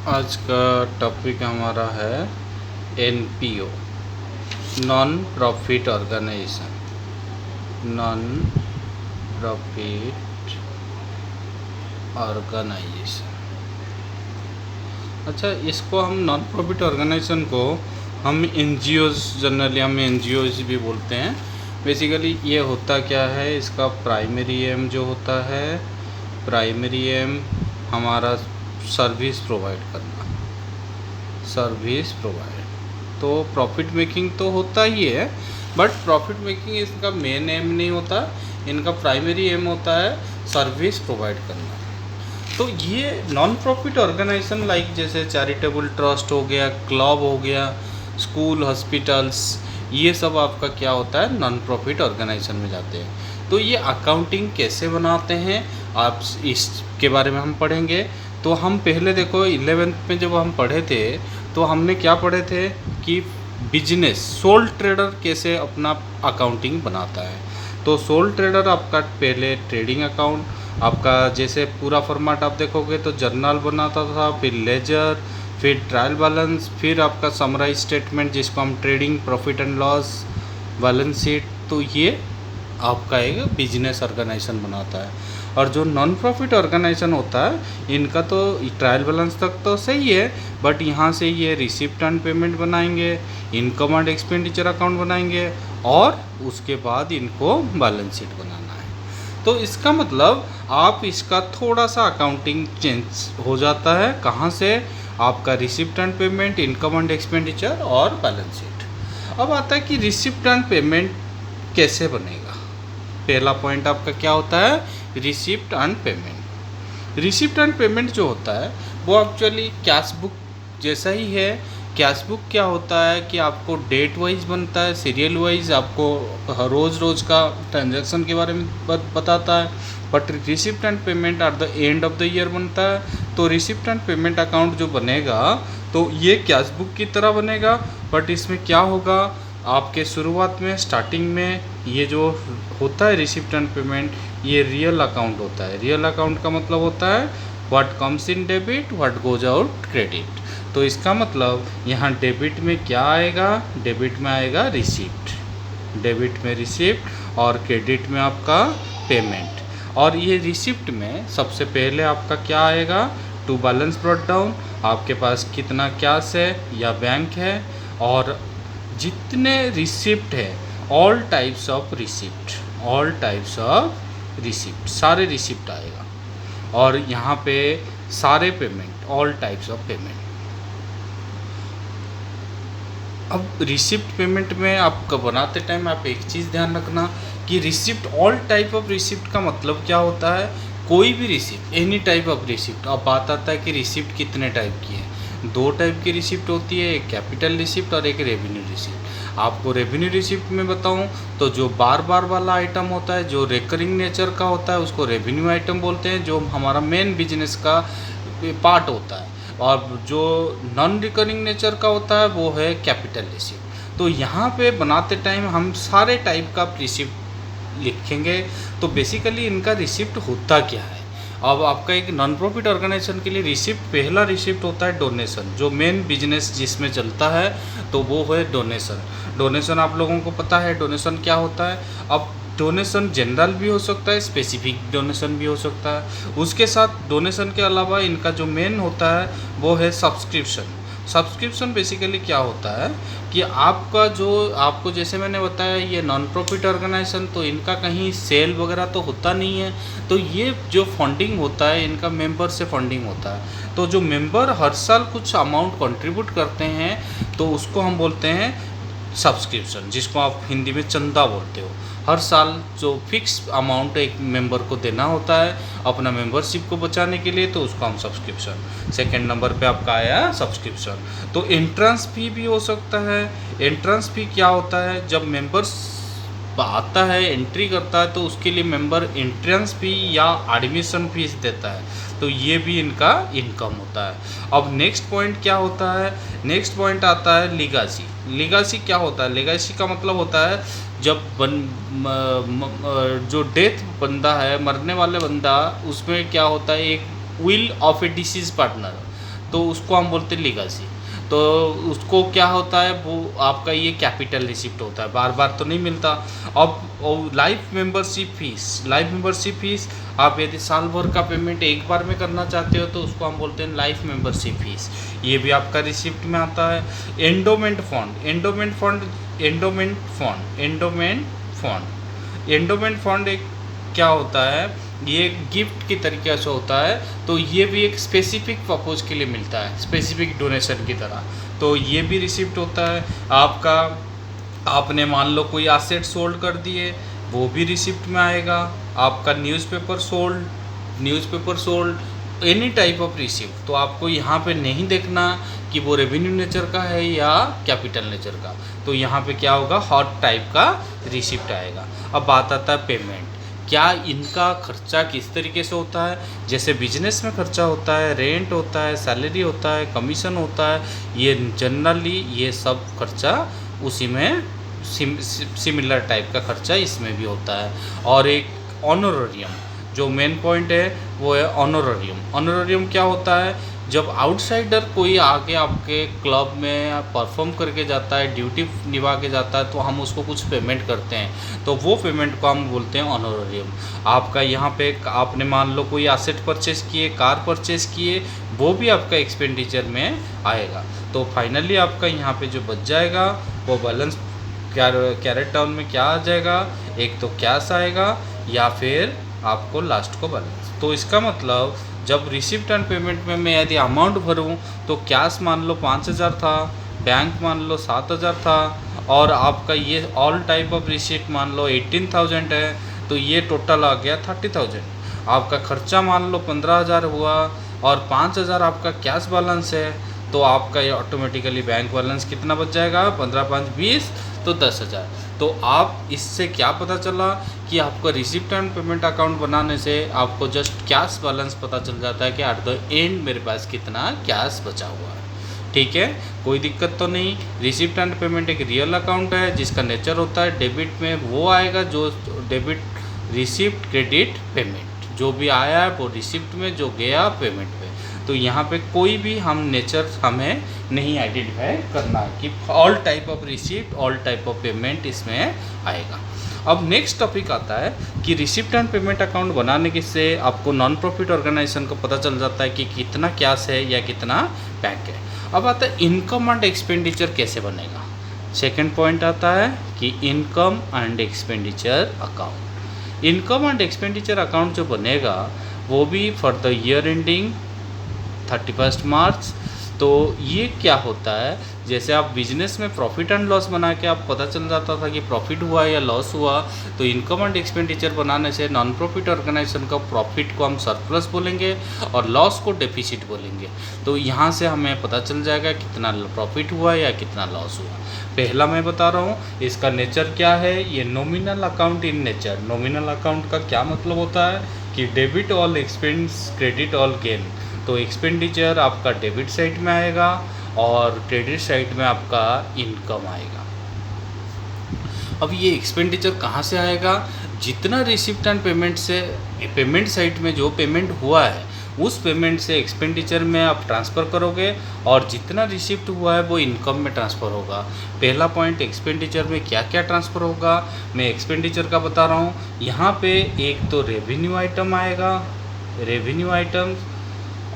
आज का टॉपिक हमारा है NPO, non profit organisation. Non profit organisation. अच्छा, इसको हम नॉन प्रॉफिट ऑर्गेनाइजेशन को हम एनजीओज, जनरली हम एनजीओज भी बोलते हैं। बेसिकली ये होता क्या है, इसका प्राइमरी एम जो होता है, प्राइमरी एम हमारा सर्विस प्रोवाइड करना, सर्विस प्रोवाइड। तो प्रॉफिट मेकिंग तो होता ही है, बट प्रॉफिट मेकिंग इसका मेन एम नहीं होता, इनका प्राइमरी एम होता है सर्विस प्रोवाइड करना। तो ये नॉन प्रॉफिट ऑर्गेनाइजेशन लाइक जैसे चैरिटेबल ट्रस्ट हो गया, क्लब हो गया, स्कूल, हॉस्पिटल्स, ये सब आपका क्या होता है, नॉन प्रॉफिट ऑर्गेनाइजेशन में जाते हैं। तो ये अकाउंटिंग कैसे बनाते हैं, आप इसके बारे में हम पढ़ेंगे। तो हम पहले देखो 11th में जब हम पढ़े थे तो हमने क्या पढ़े थे कि बिजनेस सोल ट्रेडर कैसे अपना अकाउंटिंग बनाता है। तो सोल ट्रेडर आपका पहले ट्रेडिंग अकाउंट, आपका जैसे पूरा फॉर्मेट आप देखोगे तो जर्नल बनाता था, फिर लेजर, फिर ट्रायल बैलेंस, फिर आपका समराइज स्टेटमेंट जिसको हम trading profit and loss, balance sheet. तो ये आपका एक बिजनेस ऑर्गेनाइजेशन बनाता है। और जो नॉन प्रॉफिट ऑर्गेनाइजेशन होता है इनका तो ट्रायल बैलेंस तक तो सही है, बट यहाँ से ये रिसिप्ट एंड पेमेंट बनाएंगे, इनकम एंड एक्सपेंडिचर अकाउंट बनाएंगे, और उसके बाद इनको बैलेंस शीट बनाना है। तो इसका मतलब आप इसका थोड़ा सा अकाउंटिंग चेंज हो जाता है, कहाँ से, आपका receipt and payment, income and expenditure और बैलेंस शीट। अब आता है कि रिसिप्ट एंड पेमेंट कैसे बनेगा। पहला पॉइंट आपका क्या होता है, receipt and payment. Receipt and payment जो होता है वो एक्चुअली कैश बुक जैसा ही है। कैश बुक क्या होता है कि आपको डेट वाइज बनता है, सीरियल वाइज आपको रोज़ रोज़ का ट्रांजैक्शन के बारे में बताता है। But receipt and payment at the end of the year बनता है। तो रिसिप्ट एंड पेमेंट अकाउंट जो बनेगा तो ये कैश बुक की तरह बनेगा, बट इसमें क्या होगा, आपके शुरुआत में स्टार्टिंग में ये जो होता है रिसिप्ट एंड पेमेंट, ये रियल अकाउंट होता है। रियल अकाउंट का मतलब होता है what comes in debit, what goes out credit. तो इसका मतलब यहाँ डेबिट में क्या आएगा, डेबिट में आएगा रिसिप्ट, डेबिट में रिसिप्ट, और क्रेडिट में आपका पेमेंट। और ये रिसिप्ट में सबसे पहले आपका क्या आएगा, टू बैलेंस ब्रॉट डाउन, आपके पास कितना कैश है या बैंक है, और जितने रिसिप्ट है, all types of receipt, all types of receipt, सारे रिसिप्ट आएगा। और यहाँ पे सारे payment, all types of payment. अब रिसिप्ट पेमेंट में आपका बनाते टाइम आप एक चीज़ ध्यान रखना कि receipt, all type of receipt का मतलब क्या होता है, कोई भी receipt, any type of receipt. अब बात आता है कि रिसिप्ट कितने टाइप की है। दो टाइप की रिसिप्ट होती है, एक कैपिटल रिसिप्ट और एक रेवेन्यू रिसिप्ट। आपको रेवेन्यू रिसिप्ट में बताऊं तो जो बार बार वाला आइटम होता है, जो रिकरिंग नेचर का होता है, उसको रेवेन्यू आइटम बोलते हैं, जो हमारा मेन बिजनेस का पार्ट होता है। और जो नॉन रिकरिंग नेचर का होता है वो है कैपिटल रिसिप्ट। तो यहाँ पे बनाते टाइम हम सारे टाइप का रिसिप्ट लिखेंगे। तो बेसिकली इनका रिसिप्ट होता क्या है। अब आपका एक नॉन प्रॉफिट ऑर्गेनाइजेशन के लिए रिसिप्ट, पहला रिसिप्ट होता है डोनेशन, जो मेन बिजनेस जिसमें चलता है तो वो है डोनेशन। डोनेशन आप लोगों को पता है डोनेशन क्या होता है। अब डोनेशन जनरल भी हो सकता है, स्पेसिफिक डोनेशन भी हो सकता है। उसके साथ डोनेशन के अलावा इनका जो मेन होता है वो है सब्सक्रिप्शन। सब्सक्रिप्शन बेसिकली क्या होता है कि आपका जो, आपको जैसे मैंने बताया ये नॉन प्रॉफिट ऑर्गेनाइजेशन, तो इनका कहीं सेल वगैरह तो होता नहीं है। तो ये जो फंडिंग होता है इनका मेंबर से फंडिंग होता है। तो जो मेंबर हर साल कुछ अमाउंट कंट्रीब्यूट करते हैं तो उसको हम बोलते हैं सब्सक्रिप्शन, जिसको आप हिंदी में चंदा बोलते हो। हर साल जो फिक्स अमाउंट एक मेंबर को देना होता है अपना मेंबरशिप को बचाने के लिए, तो उसको हम सब्सक्रिप्शन। सेकंड नंबर पे आपका आया सब्सक्रिप्शन। तो एंट्रेंस फी भी हो सकता है। एंट्रेंस फी क्या होता है, जब मेंबर्स आता है, एंट्री करता है, तो उसके लिए मेंबर एंट्रेंस फी या एडमिशन फीस देता है। तो ये भी इनका इनकम होता है। अब नेक्स्ट पॉइंट क्या होता है, नेक्स्ट पॉइंट आता है लीगासी। लीगासी क्या होता है, लीगासी का मतलब होता है जब जो डेथ बंदा है, मरने वाले बंदा, उसमें क्या होता है एक will of A disease partner. तो उसको हम बोलते हैं लीगेसी। तो उसको क्या होता है, वो आपका ये कैपिटल रिसिप्ट होता है, बार बार तो नहीं मिलता। अब लाइफ मेंबरशिप फीस आप यदि साल भर का पेमेंट एक बार में करना चाहते हो तो उसको हम बोलते हैं लाइफ मेंबरशिप फीस, ये भी आपका रिसिप्ट में आता है। एंडोमेंट फंड एक क्या होता है, ये गिफ्ट की तरीके से होता है, तो ये भी एक स्पेसिफिक पर्पज़ के लिए मिलता है, स्पेसिफिक डोनेशन की तरह, तो ये भी रिसिप्ट होता है आपका। आपने मान लो कोई एसेट सोल्ड कर दिए, वो भी रिसिप्ट में आएगा। आपका newspaper sold, any type of receipt, तो आपको यहाँ पे नहीं देखना कि वो रेवेन्यू नेचर का है या कैपिटल नेचर का, तो यहाँ पे क्या होगा, हर टाइप का रिसिप्ट आएगा। अब बात आता है पेमेंट, क्या इनका खर्चा किस तरीके से होता है। जैसे बिजनेस में खर्चा होता है, रेंट होता है, सैलरी होता है, कमीशन होता है, ये जनरली ये सब खर्चा उसी में सिमिलर टाइप का खर्चा इसमें भी होता है। और एक ऑनोरेरियम, जो मेन पॉइंट है वो है ऑनोरेरियम क्या होता है, जब आउटसाइडर कोई आके आपके क्लब में परफॉर्म करके जाता है, ड्यूटी निभा के जाता है, तो हम उसको कुछ पेमेंट करते हैं, तो वो पेमेंट को हम बोलते हैं ऑनोरेरियम। आपका यहाँ पे आपने मान लो कोई एसेट परचेस किए, कार परचेस किए, वो भी आपका एक्सपेंडिचर में आएगा। तो फाइनली आपका यहाँ पे जो बच जाएगा वो बैलेंस कैरेट डाउन में क्या आ जाएगा, एक तो कैश आएगा या फिर आपको लास्ट को बैलेंस। तो इसका मतलब जब रिसिप्ट एंड पेमेंट में मैं यदि अमाउंट भरूं तो कैश मान लो 5,000 था, बैंक मान लो 7,000 था, और आपका ये ऑल टाइप ऑफ रिसिप्ट मान लो 18,000 है, तो ये टोटल आ गया 30,000। आपका खर्चा मान लो 15,000 हुआ और 5,000 आपका कैश बैलेंस है, तो आपका ये ऑटोमेटिकली बैंक बैलेंस कितना बच जाएगा, 15 5 20, तो 10,000। तो आप इससे क्या पता चला कि आपको रिसिप्ट एंड पेमेंट अकाउंट बनाने से आपको जस्ट कैश बैलेंस पता चल जाता है कि एट द एंड मेरे पास कितना कैश बचा हुआ है। ठीक है, कोई दिक्कत तो नहीं। रिसिप्ट एंड पेमेंट एक रियल अकाउंट है जिसका नेचर होता है डेबिट में वो आएगा, जो डेबिट रिसिप्ट क्रेडिट पेमेंट, जो भी आया है वो रिसिप्ट में, जो गया पेमेंट पे। तो यहाँ पे कोई भी हम नेचर हमें नहीं आइडेंटिफाई करना कि all type of receipt, all type of payment इसमें आएगा। अब नेक्स्ट टॉपिक आता है कि रिसिप्ट एंड पेमेंट अकाउंट बनाने के से आपको नॉन प्रॉफिट ऑर्गेनाइजेशन को पता चल जाता है कि कितना कैश है या कितना बैंक है। अब आता है इनकम एंड एक्सपेंडिचर कैसे बनेगा। सेकेंड पॉइंट आता है कि income and expenditure account. Income and expenditure account जो बनेगा वो भी फॉर द ईयर एंडिंग 31 मार्च। तो ये क्या होता है, जैसे आप बिजनेस में प्रॉफिट एंड लॉस बना के आप पता चल जाता था कि प्रॉफिट हुआ या लॉस हुआ, तो इनकम एंड एक्सपेंडिचर बनाने से नॉन प्रॉफिट ऑर्गेनाइजेशन का प्रॉफिट को हम सरप्लस बोलेंगे और लॉस को डेफिसिट बोलेंगे। तो यहाँ से हमें पता चल जाएगा कितना प्रॉफिट हुआ या कितना लॉस हुआ। पहला मैं बता रहा हूँ, इसका नेचर क्या है, ये nominal account in nature. Nominal account का क्या मतलब होता है कि debit all expense, credit all gain. तो एक्सपेंडिचर आपका डेबिट साइड में आएगा और क्रेडिट साइड में आपका इनकम आएगा। अब ये एक्सपेंडिचर कहाँ से आएगा, जितना रिसिप्ट एंड पेमेंट से पेमेंट साइड में जो पेमेंट हुआ है उस पेमेंट से एक्सपेंडिचर में आप ट्रांसफ़र करोगे और जितना रिसिप्ट हुआ है वो इनकम में ट्रांसफ़र होगा। पहला पॉइंट, एक्सपेंडिचर में क्या क्या ट्रांसफ़र होगा, मैं एक्सपेंडिचर का बता रहा हूँ। यहाँ पे एक तो रेवेन्यू आइटम आएगा, रेवेन्यू आइटम,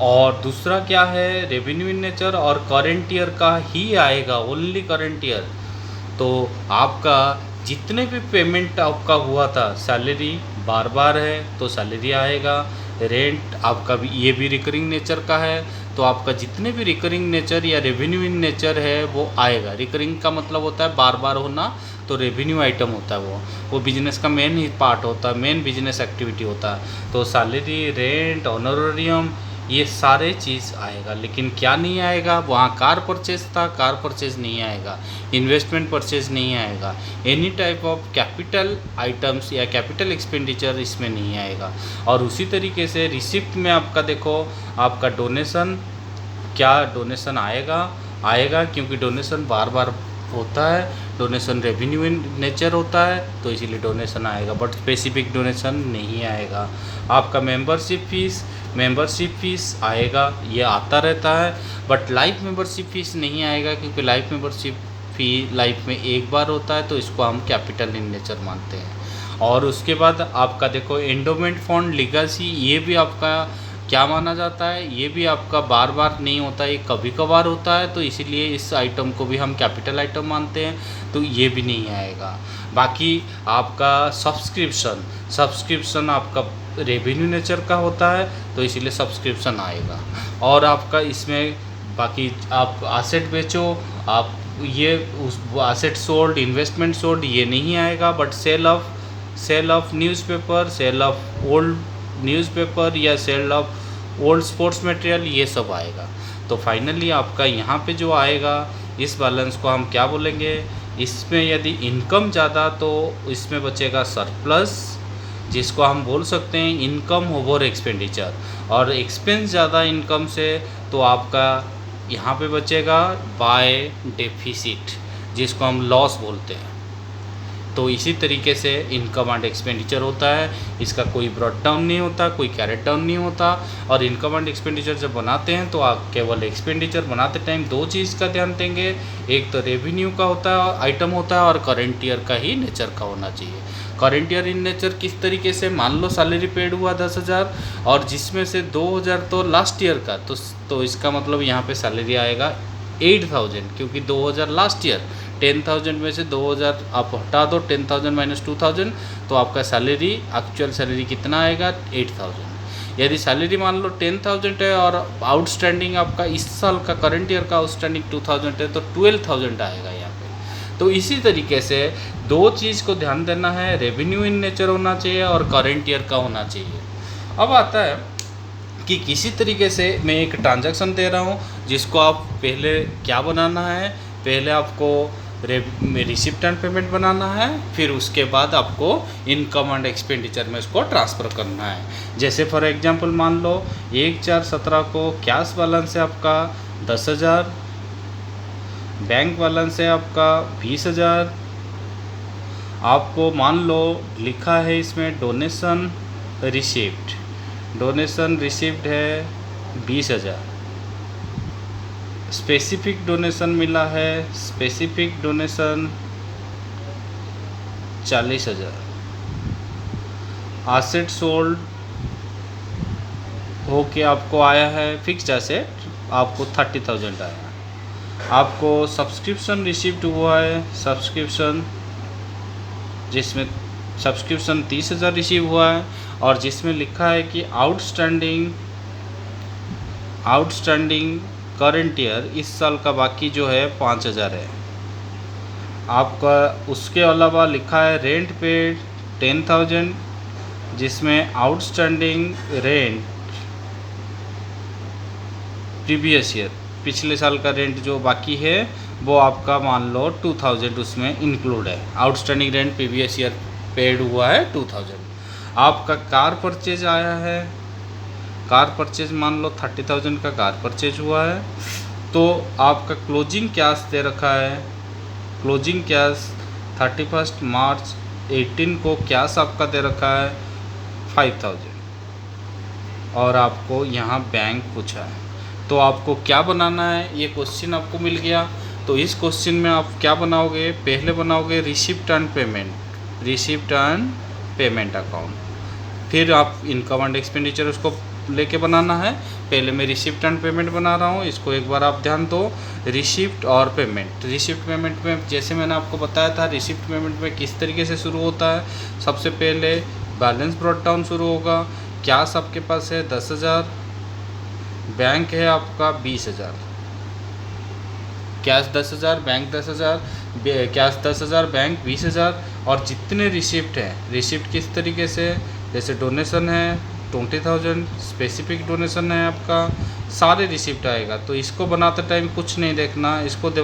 और दूसरा क्या है, रेवेन्यू इन नेचर और करेंट ईयर का ही आएगा, ओनली करेंट ईयर। तो आपका जितने भी पेमेंट आपका हुआ था, सैलरी बार बार है तो सैलरी आएगा, रेंट आपका भी ये भी रिकरिंग नेचर का है, तो आपका जितने भी रिकरिंग नेचर या रेवेन्यू इन नेचर है वो आएगा। रिकरिंग का मतलब होता है बार बार होना, तो रेवेन्यू आइटम होता है वो बिजनेस का मेन ही पार्ट होता है, मेन बिजनेस एक्टिविटी होता है। तो सैलरी, रेंट, ऑनोरेरियम, ये सारे चीज़ आएगा। लेकिन क्या नहीं आएगा, वहाँ कार परचेज था, कार परचेज नहीं आएगा, इन्वेस्टमेंट परचेज नहीं आएगा, any type of capital items या कैपिटल एक्सपेंडिचर इसमें नहीं आएगा। और उसी तरीके से रिसिप्ट में आपका देखो, आपका डोनेशन, क्या डोनेशन आएगा क्योंकि डोनेशन बार बार होता है, डोनेशन रेवेन्यू इन नेचर होता है, तो इसीलिए डोनेशन आएगा, बट स्पेसिफिक डोनेशन नहीं आएगा। आपका मेंबरशिप फीस, मेंबरशिप फ़ीस आएगा, ये आता रहता है, बट लाइफ मेंबरशिप फ़ीस नहीं आएगा, क्योंकि लाइफ मेंबरशिप फ़ी लाइफ में एक बार होता है, तो इसको हम कैपिटल इन नेचर मानते हैं। और उसके बाद आपका देखो एंडोमेंट फंड लीगेसी, ये भी आपका क्या माना जाता है, ये भी आपका बार बार नहीं होता, ये कभी कभार होता है, तो इसीलिए इस आइटम को भी हम कैपिटल आइटम मानते हैं, तो ये भी नहीं आएगा। बाकी आपका सब्सक्रिप्शन आपका रेवेन्यू नेचर का होता है, तो इसीलिए सब्सक्रिप्शन आएगा। और आपका इसमें बाकी आप एसेट बेचो, आप ये उस एसेट सोल्ड, इन्वेस्टमेंट सोल्ड, ये नहीं आएगा, but sale of newspaper, sale of old newspaper या sale of old sports material, ये सब आएगा। तो फाइनली आपका यहाँ पे जो आएगा, इस बैलेंस को हम क्या बोलेंगे, इसमें यदि इनकम ज़्यादा तो इसमें बचेगा सरप्लस, जिसको हम बोल सकते हैं इनकम ओवर एक्सपेंडिचर, और एक्सपेंस ज़्यादा इनकम से तो आपका यहाँ पे बचेगा बाय डेफिसिट, जिसको हम लॉस बोलते हैं। तो इसी तरीके से इनकम एंड एक्सपेंडिचर होता है, इसका कोई ब्रॉड डाउन नहीं होता, कोई कैरेट डाउन नहीं होता। और इनकम एंड एक्सपेंडिचर जब बनाते हैं तो आप केवल एक्सपेंडिचर बनाते टाइम दो चीज़ का ध्यान देंगे, एक तो रेवेन्यू का होता है आइटम होता है, और करेंट ईयर का ही नेचर का होना चाहिए। करेंट ईयर इन नेचर किस तरीके से, मान लो सैलरी पेड हुआ 10,000 और जिसमें से 2,000 तो लास्ट ईयर का, तो इसका मतलब यहाँ पे सैलरी आएगा 8,000, क्योंकि 2,000 लास्ट ईयर, 10,000 में से 2,000 आप हटा दो, 10,000 माइनस 2,000, तो आपका सैलरी एक्चुअल सैलरी कितना आएगा 8,000। यदि सैलरी मान लो 10,000 है और आउटस्टैंडिंग आपका इस साल का करंट ईयर का आउटस्टैंडिंग 2,000 है, तो 12,000 आएगा यहाँ पे। तो इसी तरीके से दो चीज़ को ध्यान देना है, रेवेन्यू इन नेचर होना चाहिए और करंट ईयर का होना चाहिए। अब आता है कि किसी तरीके से मैं एक ट्रांजैक्शन दे रहा हूँ, जिसको आप पहले क्या बनाना है, पहले आपको रिसिप्ट एंड पेमेंट बनाना है, फिर उसके बाद आपको इनकम एंड एक्सपेंडिचर में इसको ट्रांसफ़र करना है। जैसे फॉर एग्जांपल मान लो 1/4/17 को कैश बैलेंस है आपका 10,000, बैंक बैलेंस है आपका 20,000, आपको मान लो लिखा है इसमें डोनेशन रिसिप्ट है 20,000, स्पेसिफिक डोनेशन मिला है, स्पेसिफिक डोनेशन 40,000, एसेट सोल्ड होके आपको आया है, फिक्स्ड एसेट आपको 30,000 आया। आपको सब्सक्रिप्शन रिसिप्ट हुआ है, जिसमें सब्सक्रिप्शन 30,000 रिसीव हुआ है, और जिसमें लिखा है कि आउटस्टैंडिंग करंट ईयर इस साल का बाकी जो है 5,000 है आपका। उसके अलावा लिखा है रेंट पेड 10,000, जिसमें आउटस्टैंडिंग रेंट प्रीवियस ईयर, पिछले साल का रेंट जो बाकी है वो आपका मान लो 2,000 उसमें इंक्लूड है। Outstanding rent previous year paid हुआ है 2,000। आपका कार परचेज आया है, कार परचेज मान लो 30,000 का कार परचेज हुआ है, तो आपका क्लोजिंग कैश दे रखा है, क्लोजिंग कैश 31 मार्च 18 को कैश आपका दे रखा है 5,000, और आपको यहाँ बैंक पूछा है, तो आपको क्या बनाना है, ये क्वेश्चन आपको मिल गया। तो इस क्वेश्चन में आप क्या बनाओगे, पहले बनाओगे रिसिप्ट एंड पेमेंट अकाउंट, फिर आप इनकम एंड एक्सपेंडिचर उसको लेके बनाना है। पहले मैं रिसिप्ट एंड पेमेंट बना रहा हूँ, इसको एक बार आप ध्यान दो। रिसिप्ट और पेमेंट, रिसिप्ट पेमेंट में जैसे मैंने आपको बताया था, रिसिप्ट पेमेंट में किस तरीके से शुरू होता है। सबसे पहले बैलेंस ब्रॉट डाउन शुरू होगा, कैश आपके पास है 10,000, बैंक है आपका 20,000, कैश 10,000, बैंक 10,000, कैश 10,000, बैंक 20,000, और जितने रिसिप्ट हैं, रिसिप्ट किस तरीके से, जैसे डोनेशन है 20,000, स्पेसिफिक डोनेशन है आपका, सारे रिसिप्ट आएगा। तो इसको बनाते टाइम कुछ नहीं देखना, इसको बनाते